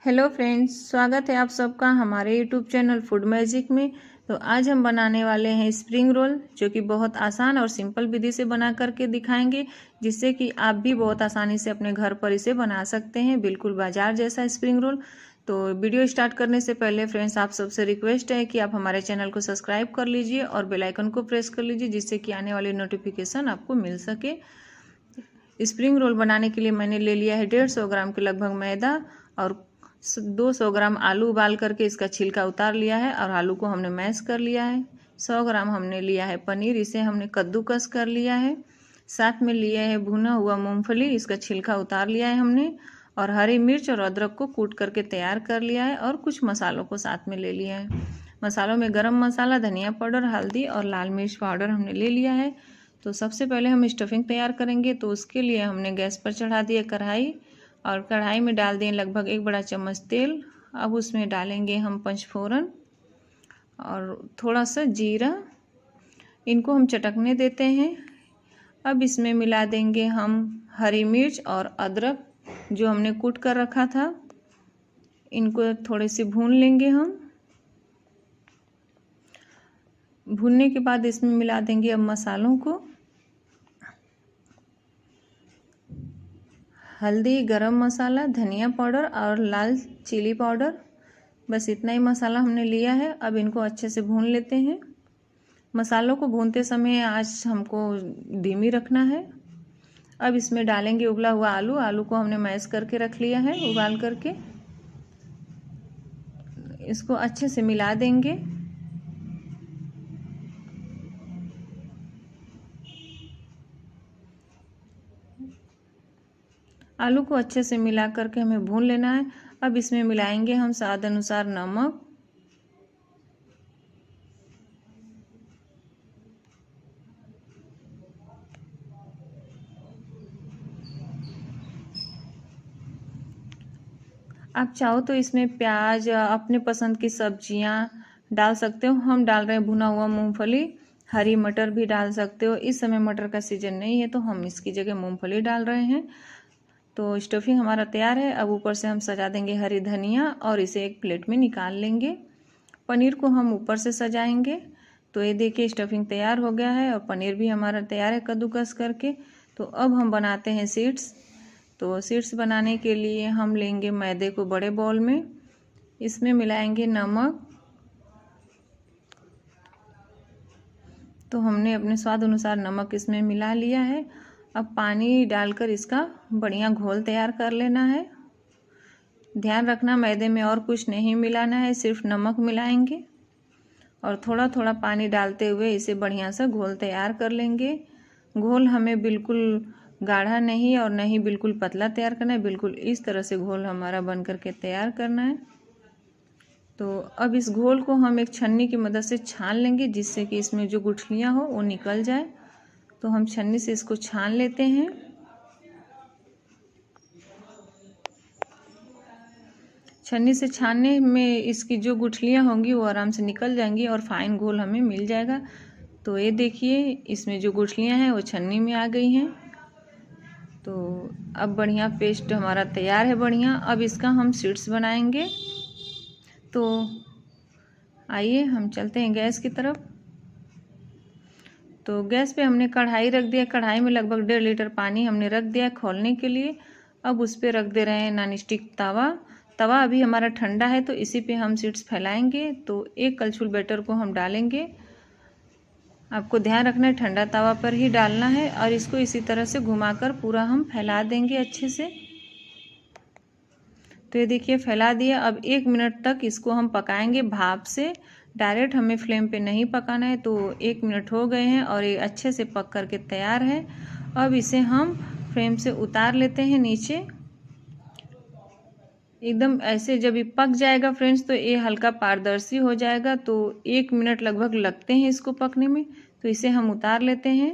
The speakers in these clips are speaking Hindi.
हेलो फ्रेंड्स, स्वागत है आप सबका हमारे यूट्यूब चैनल फूड मैजिक में। तो आज हम बनाने वाले हैं स्प्रिंग रोल, जो कि बहुत आसान और सिंपल विधि से बना करके दिखाएंगे, जिससे कि आप भी बहुत आसानी से अपने घर पर इसे बना सकते हैं, बिल्कुल बाजार जैसा स्प्रिंग रोल। तो वीडियो स्टार्ट करने से पहले फ्रेंड्स, आप सबसे रिक्वेस्ट है कि आप हमारे चैनल को सब्सक्राइब कर लीजिए और बेल आइकन को प्रेस कर लीजिए, जिससे कि आने वाली नोटिफिकेशन आपको मिल सके। स्प्रिंग रोल बनाने के लिए मैंने ले लिया है 150 ग्राम के लगभग मैदा और 200 ग्राम आलू उबाल करके इसका छिलका उतार लिया है और आलू को हमने मैश कर लिया है। 100 ग्राम हमने लिया है पनीर, इसे हमने कद्दूकस कर लिया है। साथ में लिया है भुना हुआ मूंगफली, इसका छिलका उतार लिया है हमने। और हरी मिर्च और अदरक को कूट करके तैयार कर लिया है और कुछ मसालों को साथ में ले लिया है। मसालों में गरम मसाला, धनिया पाउडर, हल्दी और लाल मिर्च पाउडर हमने ले लिया है। तो सबसे पहले हम स्टफिंग तैयार करेंगे, तो उसके लिए हमने गैस पर चढ़ा दिया कढ़ाई और कढ़ाई में डाल दें लगभग 1 बड़ा चम्मच तेल। अब उसमें डालेंगे हम पंचफोरन और थोड़ा सा जीरा, इनको हम चटकने देते हैं। अब इसमें मिला देंगे हम हरी मिर्च और अदरक जो हमने कूट कर रखा था, इनको थोड़े से भून लेंगे हम। भूनने के बाद इसमें मिला देंगे अब मसालों को, हल्दी, गरम मसाला, धनिया पाउडर और लाल चिली पाउडर। बस इतना ही मसाला हमने लिया है। अब इनको अच्छे से भून लेते हैं। मसालों को भूनते समय आंच हमको धीमी रखना है। अब इसमें डालेंगे उबला हुआ आलू। आलू को हमने मैश करके रख लिया है उबाल करके। इसको अच्छे से मिला देंगे। आलू को अच्छे से मिला करके हमें भून लेना है। अब इसमें मिलाएंगे हम स्वाद अनुसार नमक, आप चाहो तो इसमें प्याज, अपने पसंद की सब्जियां डाल सकते हो। हम डाल रहे हैं भुना हुआ मूंगफली, हरी मटर भी डाल सकते हो। इस समय मटर का सीजन नहीं है तो हम इसकी जगह मूंगफली डाल रहे हैं। तो स्टफिंग हमारा तैयार है। अब ऊपर से हम सजा देंगे हरी धनिया और इसे एक प्लेट में निकाल लेंगे। पनीर को हम ऊपर से सजाएंगे। तो ये देखिए स्टफिंग तैयार हो गया है और पनीर भी हमारा तैयार है कद्दूकस करके। तो अब हम बनाते हैं सीड्स। तो सीड्स बनाने के लिए हम लेंगे मैदे को बड़े बाउल में, इसमें मिलाएंगे नमक। तो हमने अपने स्वाद अनुसार नमक इसमें मिला लिया है। अब पानी डालकर इसका बढ़िया घोल तैयार कर लेना है। ध्यान रखना मैदे में और कुछ नहीं मिलाना है, सिर्फ नमक मिलाएंगे और थोड़ा थोड़ा पानी डालते हुए इसे बढ़िया सा घोल तैयार कर लेंगे। घोल हमें बिल्कुल गाढ़ा नहीं और नहीं बिल्कुल पतला तैयार करना है, बिल्कुल इस तरह से घोल हमारा बन करके तैयार करना है। तो अब इस घोल को हम एक छन्नी की मदद से छान लेंगे, जिससे कि इसमें जो गुठलियाँ हो वो निकल जाए। तो हम छन्नी से इसको छान लेते हैं। छन्नी से छानने में इसकी जो गुठलियाँ होंगी वो आराम से निकल जाएंगी और फाइन घोल हमें मिल जाएगा। तो ये देखिए इसमें जो गुठलियाँ हैं वो छन्नी में आ गई हैं। तो अब बढ़िया पेस्ट हमारा तैयार है बढ़िया। अब इसका हम सीड्स बनाएंगे। तो आइए हम चलते हैं गैस की तरफ। तो गैस पे हमने कढ़ाई रख दिया। कढ़ाई में लगभग 1.5 लीटर पानी हमने रख दिया खोलने के लिए। अब उस पर रख दे रहे हैं नॉन स्टिक तवा। तवा अभी हमारा ठंडा है तो इसी पे हम सीड्स फैलाएंगे। तो एक कलछुल बैटर को हम डालेंगे। आपको ध्यान रखना है ठंडा तवा पर ही डालना है और इसको इसी तरह से घुमाकर पूरा हम फैला देंगे अच्छे से। तो ये देखिए फैला दिया। अब 1 मिनट तक इसको हम पकाएंगे भाप से। डायरेक्ट हमें फ्लेम पे नहीं पकाना है। तो 1 मिनट हो गए हैं और ये अच्छे से पक करके तैयार है। अब इसे हम फ्लेम से उतार लेते हैं नीचे। एकदम ऐसे जब ये पक जाएगा फ्रेंड्स, तो ये हल्का पारदर्शी हो जाएगा। तो 1 मिनट लगभग लगते हैं इसको पकने में। तो इसे हम उतार लेते हैं।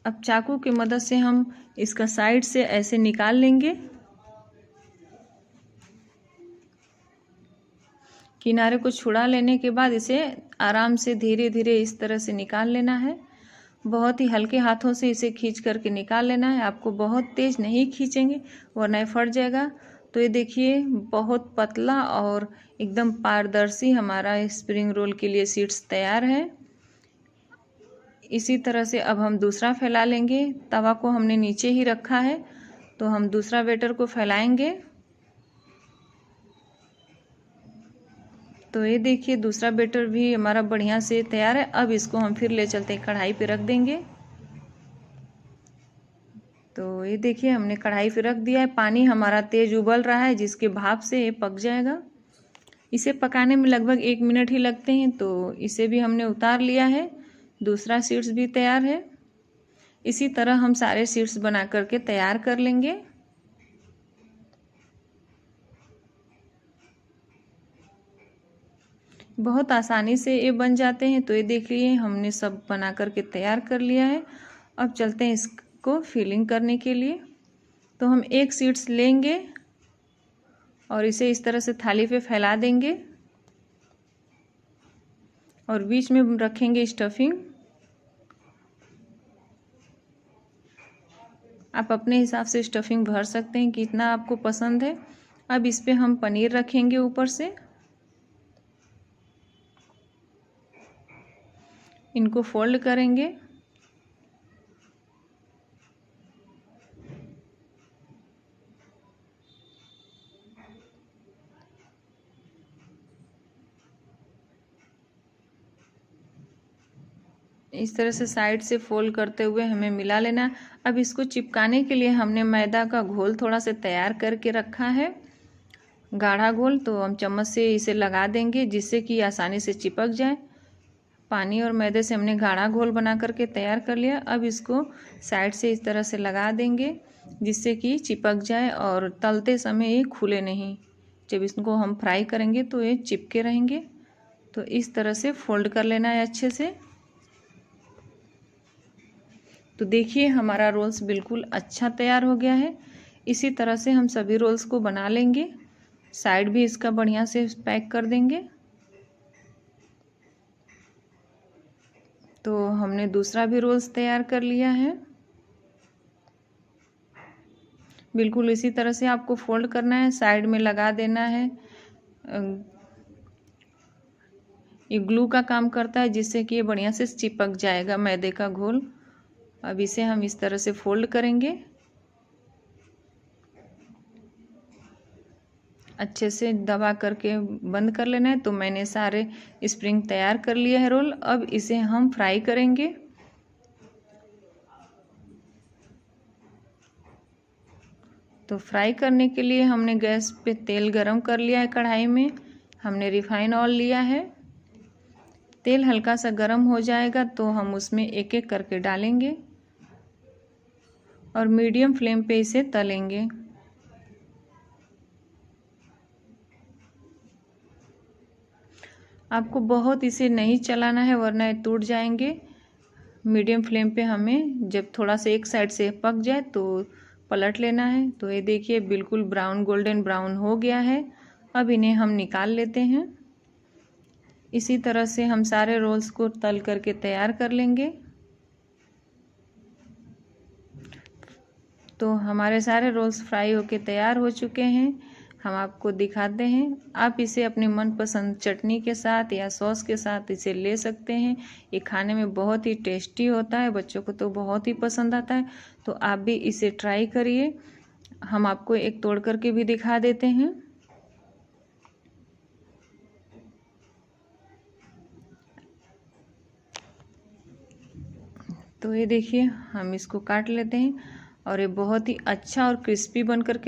अब चाकू की मदद से हम इसका साइड से ऐसे निकाल लेंगे। किनारे को छुड़ा लेने के बाद इसे आराम से धीरे धीरे इस तरह से निकाल लेना है बहुत ही हल्के हाथों से इसे खींच करके निकाल लेना है। आपको बहुत तेज नहीं खींचेंगे वरना ये फट जाएगा। तो ये देखिए बहुत पतला और एकदम पारदर्शी हमारा स्प्रिंग रोल के लिए शीट्स तैयार है। इसी तरह से अब हम दूसरा फैला लेंगे। तवा को हमने नीचे ही रखा है तो हम दूसरा बैटर को फैलाएंगे। तो ये देखिए दूसरा बैटर भी हमारा बढ़िया से तैयार है। अब इसको हम फिर ले चलते हैं कढ़ाई पे रख देंगे। तो ये देखिए हमने कढ़ाई पे रख दिया है। पानी हमारा तेज उबल रहा है जिसके भाप से ये पक जाएगा। इसे पकाने में लगभग 1 मिनट ही लगते हैं। तो इसे भी हमने उतार लिया है। दूसरा शीट्स भी तैयार है। इसी तरह हम सारे शीट्स बना करके तैयार कर लेंगे। बहुत आसानी से ये बन जाते हैं। तो ये देखिए हमने सब बना करके तैयार कर लिया है। अब चलते हैं इसको फिलिंग करने के लिए। तो हम एक शीट्स लेंगे और इसे इस तरह से थाली पे फैला देंगे और बीच में रखेंगे स्टफिंग। आप अपने हिसाब से स्टफिंग भर सकते हैं कितना आपको पसंद है। अब इस पे हम पनीर रखेंगे ऊपर से। इनको फोल्ड करेंगे। इस तरह से साइड से फोल्ड करते हुए हमें मिला लेना। अब इसको चिपकाने के लिए हमने मैदा का घोल थोड़ा से तैयार करके रखा है, गाढ़ा घोल। तो हम चम्मच से इसे लगा देंगे जिससे कि आसानी से चिपक जाए। पानी और मैदे से हमने गाढ़ा घोल बना करके तैयार कर लिया। अब इसको साइड से इस तरह से लगा देंगे जिससे कि चिपक जाए और तलते समय ये खुले नहीं। जब इसको हम फ्राई करेंगे तो ये चिपके रहेंगे। तो इस तरह से फोल्ड कर लेना है अच्छे से। तो देखिए हमारा रोल्स बिल्कुल अच्छा तैयार हो गया है। इसी तरह से हम सभी रोल्स को बना लेंगे। साइड भी इसका बढ़िया से पैक कर देंगे। तो हमने दूसरा भी रोल्स तैयार कर लिया है। बिल्कुल इसी तरह से आपको फोल्ड करना है, साइड में लगा देना है। ये ग्लू का काम करता है जिससे कि ये बढ़िया से चिपक जाएगा मैदे का घोल। अब इसे हम इस तरह से फोल्ड करेंगे, अच्छे से दबा करके बंद कर लेना है। तो मैंने सारे स्प्रिंग तैयार कर लिया है रोल। अब इसे हम फ्राई करेंगे। तो फ्राई करने के लिए हमने गैस पे तेल गरम कर लिया है। कढ़ाई में हमने रिफाइन ऑयल लिया है। तेल हल्का सा गरम हो जाएगा तो हम उसमें एक एक करके डालेंगे और मीडियम फ्लेम पे इसे तलेंगे। आपको बहुत इसे नहीं चलाना है वरना ये टूट जाएंगे। मीडियम फ्लेम पे हमें जब थोड़ा सा एक साइड से पक जाए तो पलट लेना है। तो ये देखिए बिल्कुल ब्राउन गोल्डन ब्राउन हो गया है। अब इन्हें हम निकाल लेते हैं। इसी तरह से हम सारे रोल्स को तल करके तैयार कर लेंगे। तो हमारे सारे रोल्स फ्राई होके तैयार हो चुके हैं। हम आपको दिखाते हैं। आप इसे अपने मनपसंद चटनी के साथ या सॉस के साथ इसे ले सकते हैं। ये खाने में बहुत ही टेस्टी होता है, बच्चों को तो बहुत ही पसंद आता है। तो आप भी इसे ट्राई करिए। हम आपको एक तोड़ करके भी दिखा देते हैं। तो ये देखिए हम इसको काट लेते हैं और ये बहुत ही अच्छा और क्रिस्पी बन करके